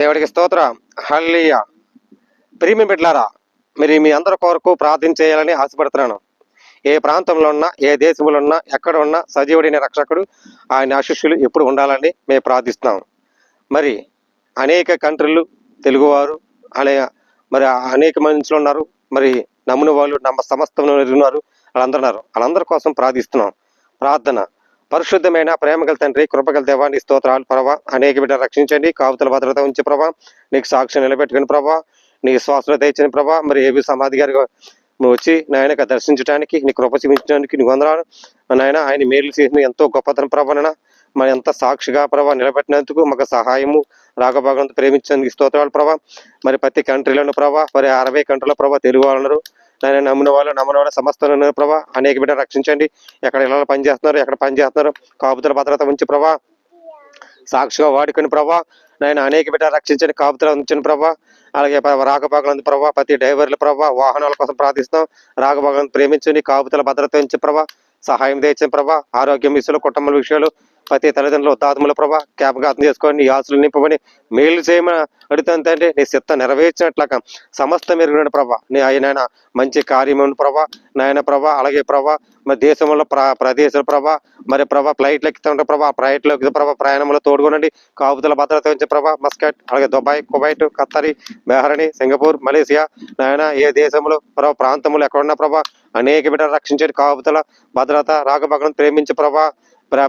దేవుడికి స్తోత్రం. హల్లెలూయా. ప్రియమైన బిడ్డలారా, మీరు మీ అందరి కొరకు ప్రార్థన చేయాలని ఆశపడుతున్నాను. ఏ ప్రాంతంలో ఉన్నా, ఏ దేశంలో ఉన్నా, ఎక్కడ ఉన్నా సజీవుడైన రక్షకుడు ఆయన ఆశీస్సులు ఎప్పుడు ఉండాలని మేము ప్రార్థిస్తున్నాం. మరి అనేక కంట్రీలు తెలుగువారు అనే మరి అనేక మనుషులు ఉన్నారు. మరి నమ్మిన వాళ్ళు సమస్తంలో ఉన్నారు. వాళ్ళందరి కోసం ప్రార్థిస్తున్నాం. ప్రార్థన. పరిశుద్ధమైన ప్రేమగల తండ్రి, కృపగల దేవా, నీ స్తోత్రాలు ప్రభా. అనేక బిడ్డలు రక్షించండి, కాపుతల భద్రత ఉంచి ప్రభా. నీకు సాక్ష్యం నిలబెట్టుకుని ప్రభా, నీ శ్వాసలో తెచ్చిన ప్రభా. మరి ఏబి సమాధి గారి వచ్చి నాయనక దర్శించడానికి, నీ కృప చూపించడానికి నీ వందనాలు నాయన. ఆయన మేలు చేసిన ఎంతో గొప్పతనం ప్రభాన మరి ఎంత సాక్షిగా ప్రభా నిలబెట్టినందుకు మాకు సహాయము రాగభాగంతో ప్రేమించడానికి స్తోత్రాలు ప్రభా. మరి ప్రతి కంట్రీలోని ప్రభా, మరి 60 కంట్రీలో ప్రభా తెలుగు వాళ్ళు ఉన్నారు. నేను నమ్మిన వాళ్ళు సమస్తం ఉన్నారు ప్రభా. అనేక బిడ్డలు రక్షించండి. ఎక్కడ ఇళ్ళలో పనిచేస్తున్నారు, ఎక్కడ పనిచేస్తున్నారు, కాపుతల భద్రత ఉంచి ప్రభా. సాక్షిగా వాడుకుని ప్రభా. నేను అనేక బిడ్డలు రక్షించండి, కాపుతల ఉంచిన ప్రభా. అలాగే రాగభాగం ప్రభా, ప్రతి డ్రైవర్ల ప్రభా, వాహనాల కోసం ప్రార్థిస్తాం. రాగభాగం ప్రేమించండి, కాపుతల భద్రత ఉంచి ప్రభా. సహాయం తెచ్చిన ప్రభా. ఆరోగ్యం విషయాలు, కుటుంబ విషయాలు, ప్రతి తల్లిదండ్రులు ఉత్తాత్మల ప్రభా జ్ఞాపకార్థం చేసుకొని నీ ఆశలు నింపమని మేలు చేయమని అడుగుతాను తండ్రి. నీ చిత్తం నెరవేర్చినట్లుగా సమస్త మెరుగున ప్రభా. నీ ఆయన మంచి కార్యమును ప్రభా నాయన ప్రభా. అలాగే ప్రభా మరి దేశంలో ప్రదేశాల ప్రభా, మరి ప్రభా ఫ్లైట్లు ఎక్కుతుంటే ప్రభా, ఫ్లైట్లో ప్రభా ప్రయాణంలో తోడుకోనండి, కాపుతల భద్రత ఉంచే ప్రభా. మస్కట్, అలాగే దుబాయ్, కువైట్, ఖత్తరి, బెహ్రని, సింగపూర్, మలేసియా నాయన ఏ దేశంలో ప్రభా ప్రాంతంలో ఎక్కడున్నా ప్రభా అనేక బిడ్డలు రక్షించండి, కాపుతల భద్రత రాగభగలను ప్రేమించే ప్రభా.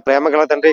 ప్రేమగల తండ్రి,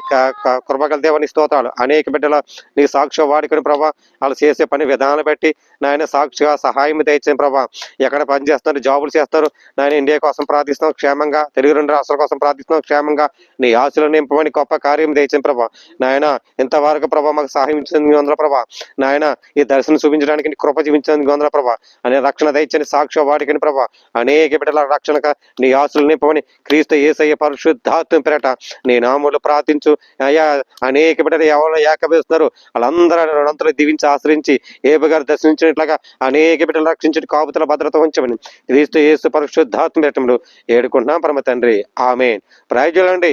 కృపగల దేవని స్తోత్రాలు. అనేక బిడ్డల నీ సాక్షిగా వాడుకుని ప్రభా, వాళ్ళు చేసే పని విధానాలు బట్టి నాయన సాక్షిగా సహాయం తెచ్చిన ప్రభా. ఎక్కడ పని చేస్తున్నారు, జాబులు చేస్తారు నాయన. ఇండియా కోసం ప్రార్థిస్తున్నాం క్షేమంగా, తెలుగు 2 రాష్ట్రాల కోసం ప్రార్థిస్తున్నాం క్షేమంగా. నీ ఆశలు నింపమని గొప్ప కార్యం తెచ్చిన ప్రభా నాయన. ఇంతవరకు ప్రభా మాకు సహాయం ఇచ్చింది వందల ప్రభా నాయన. ఈ దర్శనం చూపించడానికి నీ కృప చూపించింది వందల ప్రభా. అనే రక్షణ తెచ్చని సాక్షిగా వాడుకుని ప్రభా అనేక బిడ్డల రక్షణగా నీ ఆశలు నింపమని క్రీస్తు యేసయ్య పరిశుద్ధాత్మ పేరట నీ నామములో ప్రార్థించు అయ్యా. అనేక బిడ్డలు ఎవరు ఏకవేస్తున్నారు వాళ్ళందరూ దీవించి ఆశ్రయించి ఏబు గారు దర్శించినట్లుగా అనేక బిడ్డలు రక్షించి కాపుతల భద్రత ఉంచమని క్రీస్తు యేసు పరిశుద్ధాత్మ పేరటంలో ఏడుకుంటున్నాం పరమ తండ్రి. ఆమేన్. ప్రైజులండి.